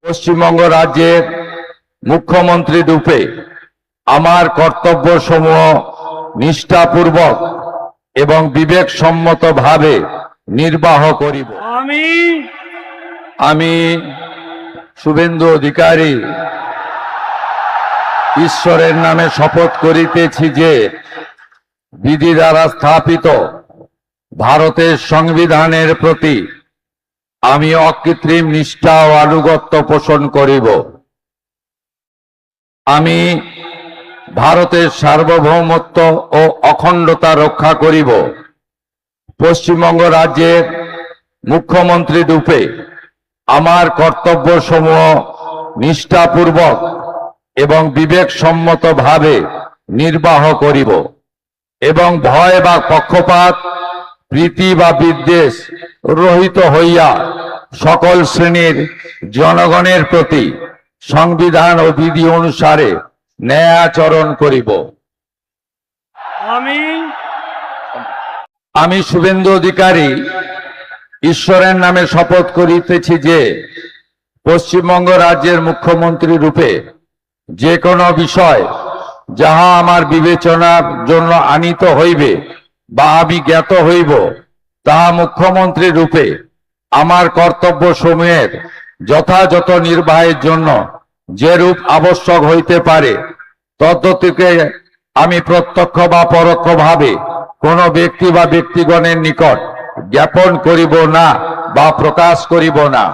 পশ্চিমবঙ্গ রাজ্যের মুখ্যমন্ত্রী রূপে আমার কর্তব্যসমূহ নিষ্ঠাপূর্বক এবং বিবেকসম্মতভাবে নির্বাহ করিব। আমি শুভেন্দু অধিকারী ঈশ্বরের নামে শপথ করিতেছি যে বিধি দ্বারা স্থাপিত ভারতের সংবিধানের প্রতি আমি অকৃত্রিম নিষ্ঠা ও আনুগত্য পোষণ করিব। আমি ভারতের সার্বভৌমত্ব ও অখণ্ডতা রক্ষা করিব। পশ্চিমবঙ্গ রাজ্যের মুখ্যমন্ত্রী রূপে আমার কর্তব্যসমূহ নিষ্ঠাপূর্বক এবং বিবেকসম্মতভাবে নির্বাহ করিব এবং ভয় বা পক্ষপাত, প্রীতি বা বিদ্বেষ রহিত হইয়া সকল শ্রেণীর জনগণের প্রতি সংবিধান ও বিধি অনুসারে ন্যায় আচরণ করিব। আমি শুভেন্দু অধিকারী ঈশ্বরের নামে শপথ করিতেছি যে পশ্চিমবঙ্গ রাজ্যের মুখ্যমন্ত্রী রূপে যে কোনো বিষয় যাহা আমার বিবেচনার জন্য আনিত হইবে বা আমি জ্ঞাত হইব, তাহা মুখ্যমন্ত্রী রূপে আমার কর্তব্য সমূহের যথাযথ নির্বাহের জন্য যেরূপ আবশ্যক হইতে পারে তদ্গতিকে আমি প্রত্যক্ষ বা পরোক্ষভাবে কোনো ব্যক্তি বা ব্যক্তিগণের নিকট জ্ঞাপন করিব না বা প্রকাশ করিব না।